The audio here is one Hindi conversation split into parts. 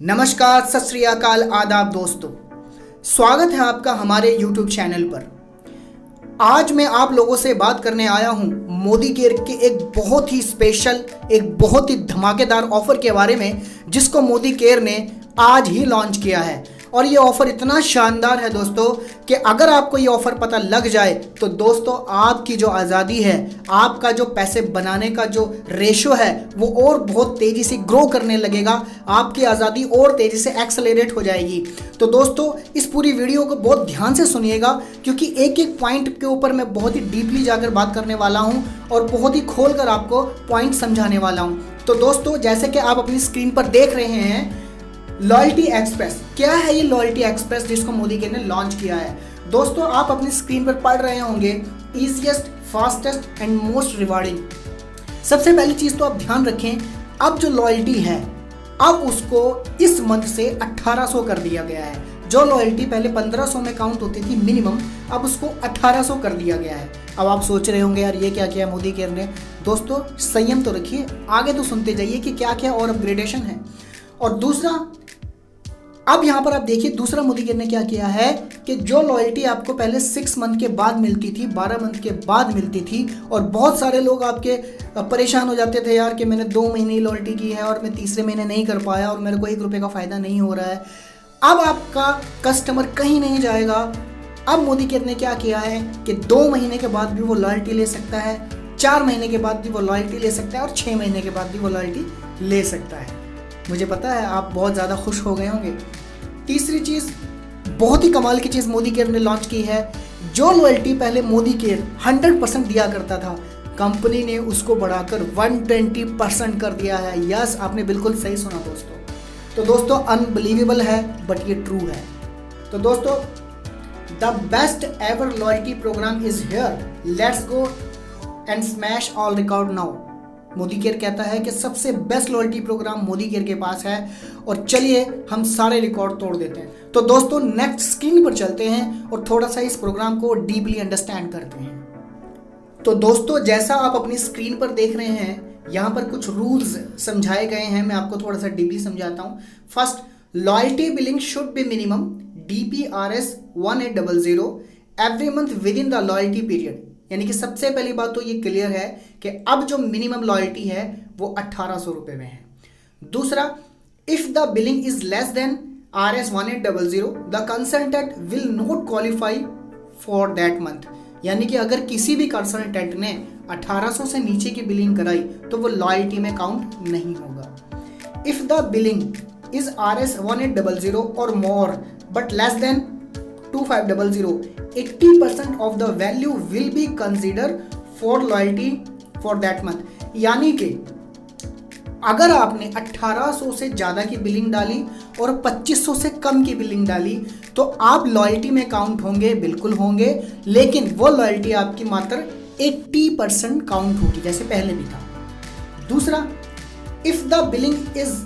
नमस्कार, सत श्री अकाल, आदाब दोस्तों। स्वागत है आपका हमारे YouTube चैनल पर। आज मैं आप लोगों से बात करने आया हूं मोदी केयर के एक बहुत ही स्पेशल, एक बहुत ही धमाकेदार ऑफर के बारे में, जिसको मोदी केयर ने आज ही लॉन्च किया है। और ये ऑफर इतना शानदार है दोस्तों कि अगर आपको ये ऑफर पता लग जाए तो दोस्तों आपकी जो आज़ादी है, आपका जो पैसे बनाने का जो रेशो है वो और बहुत तेज़ी से ग्रो करने लगेगा। आपकी आज़ादी और तेज़ी से एक्सेलरेट हो जाएगी। तो दोस्तों इस पूरी वीडियो को बहुत ध्यान से सुनिएगा, क्योंकि एक एक पॉइंट के ऊपर मैं बहुत ही डीपली जाकर बात करने वाला हूँ और बहुत ही खोल कर आपको पॉइंट समझाने वाला हूँ। तो दोस्तों जैसे कि आप अपनी स्क्रीन पर देख रहे हैं, लॉयल्टी एक्सप्रेस। क्या है ये लॉयल्टी एक्सप्रेस जिसको मोदी केयर ने लॉन्च किया है? दोस्तों आप अपनी स्क्रीन पर पढ़ रहे होंगे easiest, fastest and most rewarding. सबसे पहली चीज तो आप ध्यान रखें, अब जो लॉयल्टी है अब उसको इस मंथ से 1800 कर दिया गया है। जो लॉयल्टी पहले 1500 में काउंट होती थी मिनिमम, अब उसको 1800 कर दिया गया है। अब आप सोच रहे होंगे यार ये क्या किया मोदी केयर ने। दोस्तों संयम तो रखिए, आगे तो सुनते जाइए कि क्या क्या और अपग्रेडेशन है। और दूसरा, अब यहां पर आप देखिए दूसरा मोदी केयर ने क्या किया है कि जो लॉयल्टी आपको पहले 6 मंथ के बाद मिलती थी, 12 मंथ के बाद मिलती थी, और बहुत सारे लोग आपके परेशान हो जाते थे यार कि मैंने 2 महीने लॉयल्टी की है और मैं तीसरे महीने नहीं कर पाया और मेरे को 1 रुपये का फ़ायदा नहीं हो रहा है। अब आपका कस्टमर कहीं नहीं जाएगा। अब मोदी केयर ने क्या किया है कि 2 महीने के बाद भी वो लॉयल्टी ले सकता है, 4 महीने के बाद भी वो लॉयल्टी ले सकता है और 6 महीने के बाद भी वो लॉयल्टी ले सकता है। मुझे पता है आप बहुत ज़्यादा खुश हो गए होंगे। तीसरी चीज़, बहुत ही कमाल की चीज़ मोदी केयर ने लॉन्च की है। जो लॉयल्टी पहले मोदी केयर 100% दिया करता था, कंपनी ने उसको बढ़ाकर 120% कर दिया है। यस, आपने बिल्कुल सही सुना दोस्तों। तो दोस्तों अनबिलीवेबल है बट ये ट्रू है। तो दोस्तों the best ever loyalty programme is here, let's go and smash all record now. Modicare कहता है कि सबसे best loyalty programme Modicare के पास है और चलिए हम सारे रिकॉर्ड तोड़ देते हैं। तो दोस्तों नेक्स्ट स्क्रीन पर चलते हैं और थोड़ा सा इस प्रोग्राम को डीपली अंडरस्टैंड करते हैं। तो दोस्तों जैसा आप अपनी स्क्रीन पर देख रहे हैं, यहाँ पर कुछ रूल्स समझाए गए हैं। मैं आपको थोड़ा सा डीपली समझाता हूँ। First, loyalty billing should be minimum DPRS 1800 every month with in the loyalty period. यानी कि सबसे पहली बात तो ये क्लियर है कि अब जो मिनिमम लॉयल्टी है वो 1800 रुपये में है। दूसरा, if the billing is less than RS 1800 the consultant will not qualify for that month. यानी कि अगर किसी भी कंसल्टेंट ने 1800 से नीचे की बिलिंग कराई तो वो लॉयल्टी में काउंट नहीं होगा। If the billing is RS 1800 और मोर but less than 2500, 80% of the value will be considered for loyalty for that month। यानी कि अगर आपने 1800 से ज़्यादा की बिलिंग डाली और 2500 से कम की बिलिंग डाली तो आप लॉयल्टी में काउंट होंगे, बिल्कुल होंगे, लेकिन वो लॉयल्टी आपकी मात्र 80% काउंट होगी जैसे पहले भी था। दूसरा, इफ द बिलिंग इज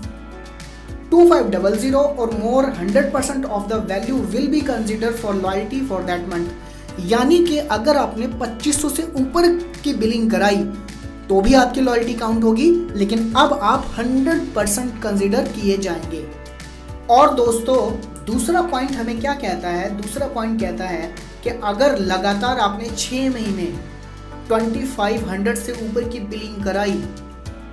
2500 और मोर 100% of the value will be consider for loyalty for that month. यानी कि अगर आपने 2500 से ऊपर की बिलिंग कराई तो भी आपकी लॉयल्टी काउंट होगी, लेकिन अब आप 100% कंसिडर किए जाएंगे। और दोस्तों दूसरा पॉइंट हमें क्या कहता है? दूसरा पॉइंट कहता है कि अगर लगातार आपने 6 महीने 2500 से ऊपर की बिलिंग कराई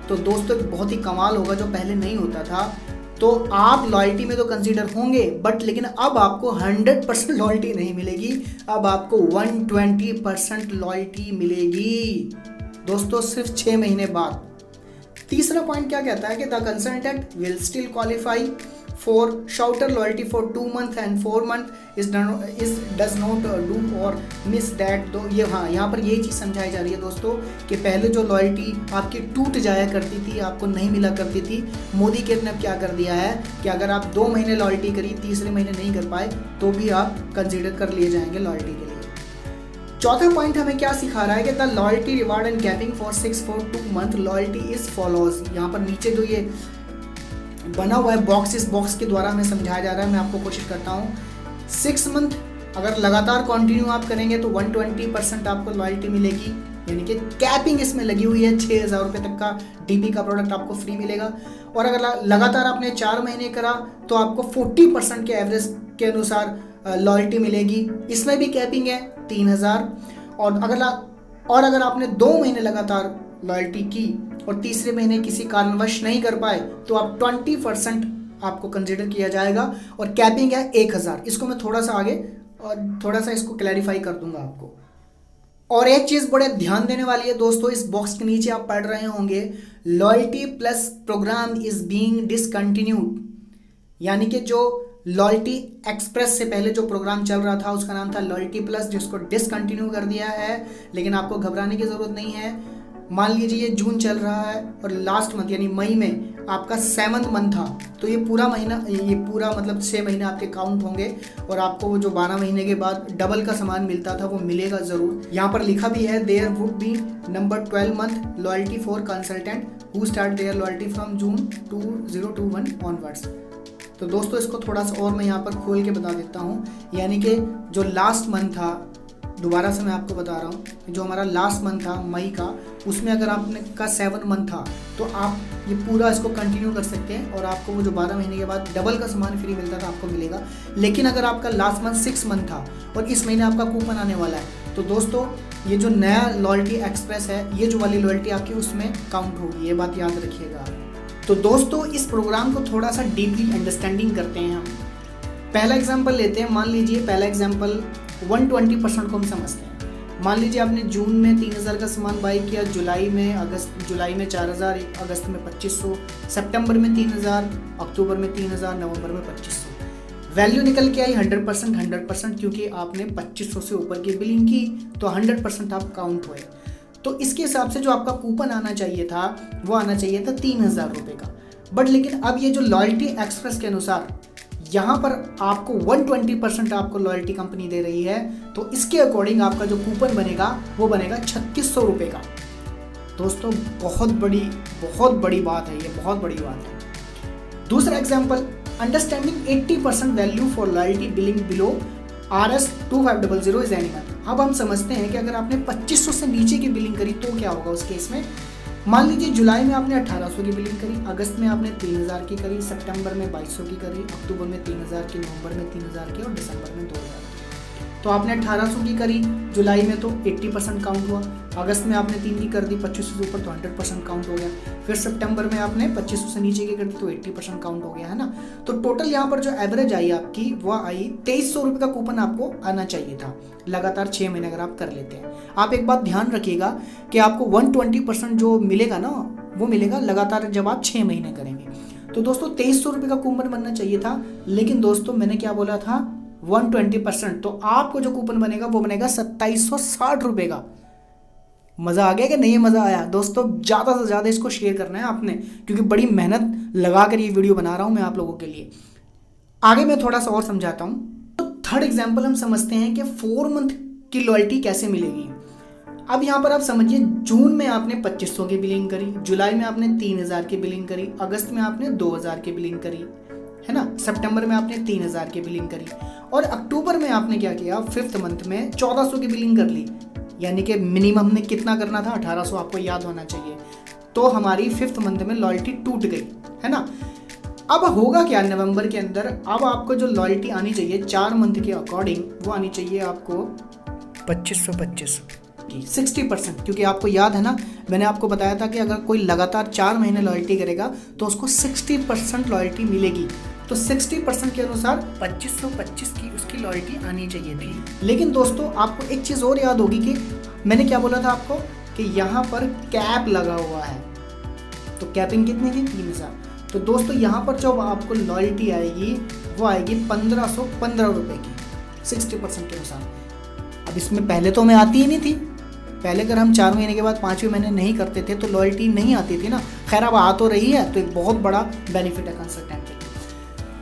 तो दोस्तों बहुत ही कमाल होगा, जो पहले नहीं होता था। तो आप लॉयल्टी में तो कंसीडर होंगे बट लेकिन अब आपको 100% लॉयल्टी नहीं मिलेगी, अब आपको 120% लॉयल्टी मिलेगी दोस्तों सिर्फ 6 महीने बाद। तीसरा पॉइंट क्या कहता है कि the consultant will still qualify for shorter loyalty for 2 months and 4 months is does not do और मिस दैट। तो ये हाँ, यहाँ पर ये चीज़ समझाई जा रही है दोस्तों कि पहले जो लॉयल्टी आपकी टूट जाया करती थी, आपको नहीं मिला करती थी, मोदी केयर ने अब क्या कर दिया है कि अगर आप 2 महीने लॉयल्टी करी, तीसरे महीने नहीं कर पाए तो भी आप कंसिडर कर लिए जाएंगे लॉयल्टी के लिए। चौथा पॉइंट हमें क्या सिखा रहा है कि the loyalty reward and capping for 6 for 2 month loyalty is follows. यहाँ पर नीचे जो ये बना हुआ है बॉक्स, इस बॉक्स के द्वारा हमें समझाया जा रहा है। मैं आपको कोशिश करता हूँ। 6 मंथ अगर लगातार कंटिन्यू आप करेंगे तो 120% आपको लॉयल्टी मिलेगी। यानी कि कैपिंग इसमें लगी हुई है, 6,000 रुपये तक का डीपी का प्रोडक्ट आपको फ्री मिलेगा। और अगर लगातार आपने 4 महीने करा तो आपको 40% के एवरेज के अनुसार लॉयल्टी मिलेगी। इसमें भी कैपिंग है 3000। और अगर आपने 2 महीने लगातार लॉयल्टी की और तीसरे महीने किसी कारणवश नहीं कर पाए तो आप 20% आपको कंसिडर किया जाएगा और कैपिंग है 1000। इसको मैं थोड़ा सा आगे और थोड़ा सा इसको क्लैरिफाई कर दूंगा आपको। और एक चीज़ बड़े ध्यान देने वाली है दोस्तों, इस बॉक्स के नीचे आप पढ़ रहे होंगे loyalty plus programme is being discontinued, यानी कि जो लॉयल्टी एक्सप्रेस से पहले जो प्रोग्राम चल रहा था उसका नाम था लॉयल्टी प्लस, जिसको डिसकंटिन्यू कर दिया है। लेकिन आपको घबराने की ज़रूरत नहीं है। मान लीजिए ये जून चल रहा है और लास्ट मंथ यानी मई में आपका 7th मंथ था, तो ये पूरा महीना, ये पूरा मतलब 6 महीने आपके काउंट होंगे और आपको वो जो 12 महीने के बाद डबल का सामान मिलता था वो मिलेगा ज़रूर। यहाँ पर लिखा भी है there would be number 12 month loyalty for consultant who start their loyalty from June 2021 onwards. तो दोस्तों इसको थोड़ा सा और मैं यहाँ पर खोल के बता देता हूँ, यानी कि जो लास्ट मंथ था, दोबारा से मैं आपको बता रहा हूँ, जो हमारा लास्ट मंथ था मई का, उसमें अगर आपने का 7 मंथ था तो आप ये पूरा इसको कंटिन्यू कर सकते हैं और आपको वो जो 12 महीने के बाद डबल का सामान फ्री मिलता था आपको मिलेगा। लेकिन अगर आपका लास्ट मंथ 6 मंथ था और इस महीने आपका कूपन आने वाला है, तो दोस्तों ये जो नया लॉयल्टी एक्सप्रेस है, ये जो वाली लॉयल्टी आपकी उसमें काउंट होगी, ये बात याद रखिएगा। तो दोस्तों इस प्रोग्राम को थोड़ा सा डीपली अंडरस्टैंडिंग करते हैं हम। पहला एग्जाम्पल लेते हैं। मान लीजिए पहला एग्जाम्पल 120% को हम समझते हैं। मान लीजिए आपने जून में 3000 का सामान बाई किया, जुलाई में 4000, अगस्त में 2500, सितंबर में 3000, अक्टूबर में 3000, नवंबर में 2500। वैल्यू निकल के आई 100%, क्योंकि आपने 2500 से ऊपर की बिलिंग की तो 100% आप काउंट हुए। तो इसके हिसाब से जो आपका कूपन आना चाहिए था वो आना चाहिए था 3000 रुपये का। बट लेकिन अब ये जो लॉयल्टी एक्सप्रेस के अनुसार यहाँ पर आपको 120% आपको लॉयल्टी कंपनी दे रही है, तो इसके अकॉर्डिंग आपका जो कूपन बनेगा वो बनेगा 3600 रुपये का। दोस्तों बहुत बड़ी बात है, ये बहुत बड़ी बात है। दूसरा example, understanding 80% value for loyalty billing below RS 2500 is any month. अब हम समझते हैं कि अगर आपने 2500 से नीचे की बिलिंग करी तो क्या होगा उस केस में। मान लीजिए जुलाई में आपने 1800 की बिलिंग करी, अगस्त में आपने 3000 की करी, सितंबर में 2200 की करी, अक्टूबर में 3000 की, नवंबर में 3000 की और दिसंबर में 2000 की। तो आपने 1800 की करी जुलाई में तो 80% काउंट हुआ, अगस्त में आपने 3 की कर दी 2500 से ऊपर तो 100% काउंट हो गया, फिर सितंबर में आपने 2500 से नीचे की कर दी तो 80% काउंट हो गया, है ना। तो टोटल यहाँ पर जो एवरेज आई आपकी वो आई 2300 रुपये का कूपन आपको आना चाहिए था लगातार 6 महीने अगर आप कर लेते हैं। आप एक बात ध्यान रखिएगा कि आपको 120% जो मिलेगा ना वो मिलेगा लगातार जब आप 6 महीने करेंगे। तो दोस्तों 2300 रुपये का कूपन बनना चाहिए था, लेकिन दोस्तों मैंने क्या बोला था 120%, तो आपको जो कूपन बनेगा वो बनेगा 2760 रुपये का। मज़ा आ गया कि नहीं मज़ा आया? दोस्तों ज़्यादा से ज़्यादा इसको शेयर करना है आपने, क्योंकि बड़ी मेहनत लगा कर ये वीडियो बना रहा हूँ मैं आप लोगों के लिए। आगे मैं थोड़ा सा और समझाता हूँ। तो थर्ड एग्जाम्पल हम समझते हैं कि 4 मंथ की लॉयल्टी कैसे मिलेगी। अब यहाँ पर आप समझिए, जून में आपने 2500 की बिलिंग करी, जुलाई में आपने 3000 की बिलिंग करी, अगस्त में आपने 2000 की बिलिंग करी, है ना, सितंबर में आपने 3000 की बिलिंग करी और अक्टूबर में आपने क्या किया 5th मंथ में 1400 की बिलिंग कर ली। यानी कि मिनिमम ने कितना करना था 1800, आपको याद होना चाहिए। तो हमारी 5th मंथ में लॉयल्टी टूट गई, है ना। अब होगा क्या नवंबर के अंदर, अब आपको जो लॉयल्टी आनी चाहिए 4 मंथ के अकॉर्डिंग वो आनी चाहिए आपको 2525 की 60%, क्योंकि आपको याद है ना मैंने आपको बताया था कि अगर कोई लगातार 4 महीने लॉयल्टी करेगा तो उसको 60% लॉयल्टी मिलेगी। तो 60% के अनुसार 2525 की उसकी लॉयल्टी आनी चाहिए थी। लेकिन दोस्तों आपको एक चीज़ और याद होगी कि मैंने क्या बोला था आपको कि यहाँ पर कैप लगा हुआ है। तो कैपिंग कितनी थी 3000। तो दोस्तों यहाँ पर जो आपको लॉयल्टी आएगी वो आएगी 1515 रुपये की 60% के अनुसार। अब इसमें पहले तो हमें आती ही नहीं थी, पहले अगर हम 4 महीने के बाद 5वें महीने नहीं करते थे तो लॉयल्टी नहीं आती थी ना। खैर अब आ तो रही है, तो एक बहुत बड़ा बेनिफिट है कंसल्टेंट के लिए।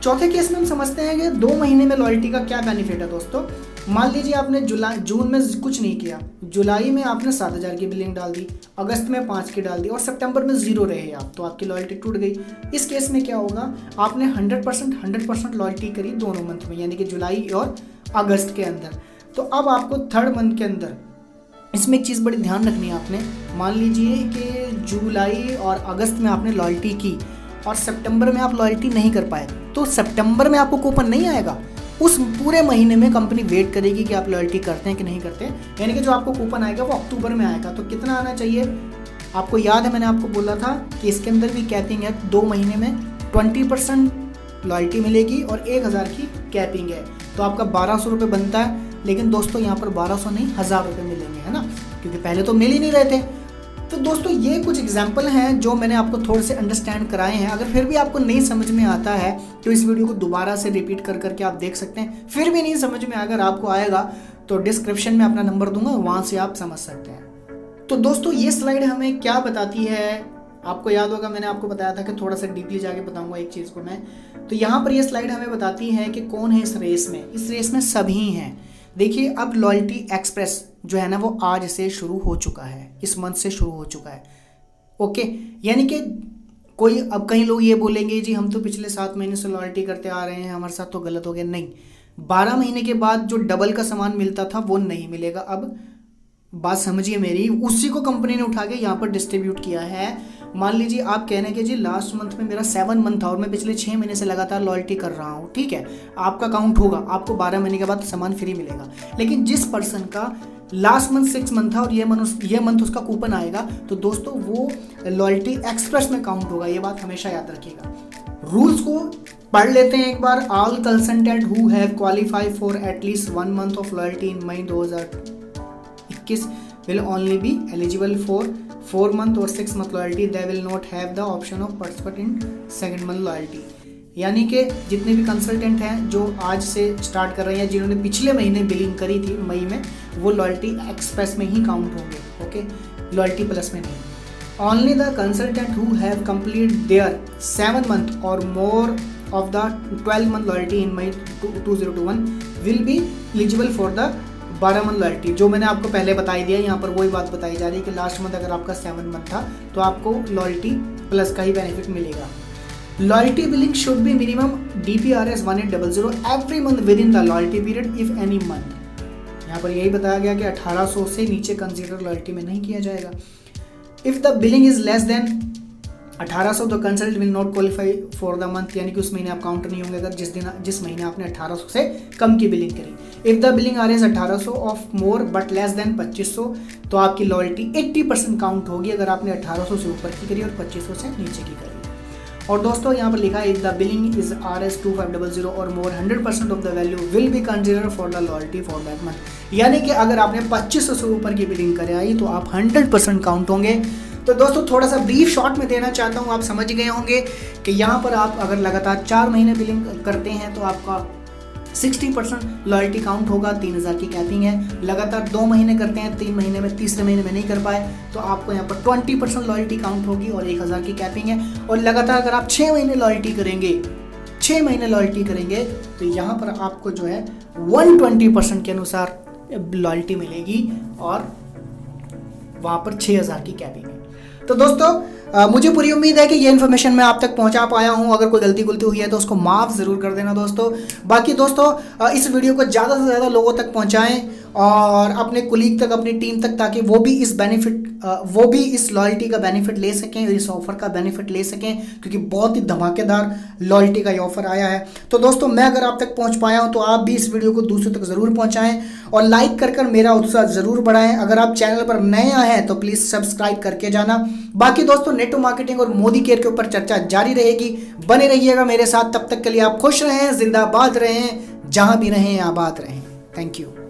चौथे केस में हम समझते हैं कि 2 महीने में लॉयल्टी का क्या बेनिफिट है दोस्तों। मान लीजिए आपने जून में कुछ नहीं किया, जुलाई में आपने 7000 की बिलिंग डाल दी, अगस्त में 5 की डाल दी और सितंबर में 0 रहे आप, तो आपकी लॉयल्टी टूट गई। इस केस में क्या होगा, आपने 100% लॉयल्टी करी दोनों मंथ में, यानी कि जुलाई और अगस्त के अंदर। तो अब आपको 3rd मंथ के अंदर इसमें एक चीज़ बड़ी ध्यान रखनी है आपने। मान लीजिए कि जुलाई और अगस्त में आपने लॉयल्टी की, और सितंबर में आप लॉयल्टी नहीं कर पाए तो सितंबर में आपको कूपन नहीं आएगा। उस पूरे महीने में कंपनी वेट करेगी कि आप लॉयल्टी करते हैं कि नहीं करते हैं, यानी कि जो आपको कूपन आएगा वो अक्टूबर में आएगा। तो कितना आना चाहिए? आपको याद है मैंने आपको बोला था कि इसके अंदर भी कैपिंग है, 2 महीने में 20% लॉयल्टी मिलेगी और 1000 की कैपिंग है, तो आपका 1200 रुपये बनता है। लेकिन दोस्तों यहाँ पर 1200 नहीं 1000 रुपये मिलेंगे, है ना, क्योंकि पहले तो मिल ही नहीं रहे थे। तो दोस्तों ये कुछ एग्जाम्पल हैं जो मैंने आपको थोड़े से अंडरस्टैंड कराए हैं। अगर फिर भी आपको नहीं समझ में आता है तो इस वीडियो को दोबारा से रिपीट कर करके आप देख सकते हैं। फिर भी नहीं समझ में अगर आपको आएगा तो डिस्क्रिप्शन में अपना नंबर दूंगा, वहाँ से आप समझ सकते हैं। तो दोस्तों ये स्लाइड हमें क्या बताती है, आपको याद होगा मैंने आपको बताया था कि थोड़ा सा डीपली जाके बताऊंगा एक चीज़ को मैं। तो यहाँ पर ये स्लाइड हमें बताती है कि कौन है इस रेस में। इस रेस में सभी हैं। देखिए अब लॉयल्टी एक्सप्रेस जो है ना वो आज से शुरू हो चुका है, इस मंथ से शुरू हो चुका है। ओके, यानी कि कोई अब कई लोग ये बोलेंगे जी हम तो पिछले 7 महीने से लॉयल्टी करते आ रहे हैं, हमारे साथ तो गलत हो गया। नहीं, 12 महीने के बाद जो डबल का सामान मिलता था वो नहीं मिलेगा। अब बात समझिए मेरी, उसी को कंपनी ने उठा के यहाँ पर डिस्ट्रीब्यूट किया है। मान लीजिए आप कहने के जी लास्ट मंथ में मेरा 7 मंथ था और मैं पिछले 6 महीने से लगातार लॉयल्टी कर रहा हूँ, ठीक है, आपका काउंट होगा, आपको 12 महीने के बाद सामान फ्री मिलेगा। लेकिन जिस पर्सन का लास्ट मंथ 6 मंथ था और ये मंथ उसका कूपन आएगा तो दोस्तों वो लॉयल्टी एक्सप्रेस में काउंट होगा। ये बात हमेशा याद रखिएगा। रूल्स को पढ़ लेते हैं एक बार। All consultant who have qualify for at least 1 month of loyalty in May 2021 will only be eligible for 4 month or 6 month loyalty. They will not have the option of participate in second month loyalty. यानी कि जितने भी कंसल्टेंट हैं जो आज से स्टार्ट कर रहे हैं, जिन्होंने पिछले महीने बिलिंग करी थी मई में, वो लॉयल्टी एक्सप्रेस में ही काउंट होंगे। ओके, लॉयल्टी प्लस में नहीं। Only the consultant who have complete their 7 month और more of the 12 month loyalty in May 2021 will be eligible for the 12 month loyalty. जो मैंने आपको पहले बताई दिया, यहाँ पर वही बात बताई जा रही है कि लास्ट मंथ अगर आपका 7 मंथ था तो आपको लॉयल्टी प्लस का ही बेनिफिट मिलेगा। Loyalty billing should be minimum DPRS 1800 every month with in the loyalty period if any month. यहाँ पर यही बताया गया कि 1800 से नीचे कंसीडर लॉयल्टी में नहीं किया जाएगा। If the billing is less than 1800 the consultant will not qualify for the month, यानी कि उस महीने आप काउंट नहीं होंगे अगर जिस महीने आपने 1800 से कम की बिलिंग करी। If the billing are is 1800 of more but less than 2500 तो आपकी लॉयल्टी 80% काउंट होगी अगर आपने 1800 से ऊपर की करी और 2500 से नीचे की करी। और दोस्तों यहाँ पर लिखा है द बिलिंग इज RS2500 और मोर 100% of the value will be consider for the loyalty for that month. यानी कि अगर आपने 2500 से ऊपर की बिलिंग करे आई तो आप 100% काउंट होंगे। तो दोस्तों थोड़ा सा ब्रीफ शॉर्ट में देना चाहता हूँ, आप समझ गए होंगे कि यहाँ पर आप अगर लगातार 4 महीने बिलिंग करते हैं तो आपका 60% लॉयल्टी काउंट होगा, 3000 की कैपिंग है। लगातार 2 महीने करते हैं, 3 महीने में, तीसरे महीने में नहीं कर पाए तो आपको यहाँ पर 20% लॉयल्टी काउंट होगी और 1000 की कैपिंग है। और लगातार अगर आप 6 महीने लॉयल्टी करेंगे, 6 महीने लॉयल्टी करेंगे तो यहाँ पर आपको जो है 120% के अनुसार लॉयल्टी मिलेगी और वहाँ पर 6000 की कैपिंग है। तो दोस्तों मुझे पूरी उम्मीद है कि ये इन्फॉर्मेशन मैं आप तक पहुंचा पाया हूं। अगर कोई गलती हुई है तो उसको माफ़ ज़रूर कर देना दोस्तों। बाकी दोस्तों इस वीडियो को ज़्यादा से ज़्यादा लोगों तक पहुंचाएं और अपने कुलीग तक, अपनी टीम तक, ताकि वो भी इस लॉयल्टी का बेनिफिट ले सकें, इस ऑफ़र का बेनिफिट ले सकें, क्योंकि बहुत ही धमाकेदार लॉयल्टी का ये ऑफ़र आया है। तो दोस्तों मैं अगर आप तक पहुंच पाया हूं तो आप भी इस वीडियो को दूसरों तक ज़रूर पहुंचाएं और लाइक कर मेरा उत्साह ज़रूर बढ़ाएं। अगर आप चैनल पर नए आए हैं तो प्लीज़ सब्सक्राइब करके जाना। बाकी दोस्तों नेटवर्क मार्केटिंग और मोदी केयर के ऊपर चर्चा जारी रहेगी, बने रहिएगा मेरे साथ। तब तक के लिए आप खुश रहें, जिंदाबाद रहें, जहां भी रहें आबाद रहें। Thank you.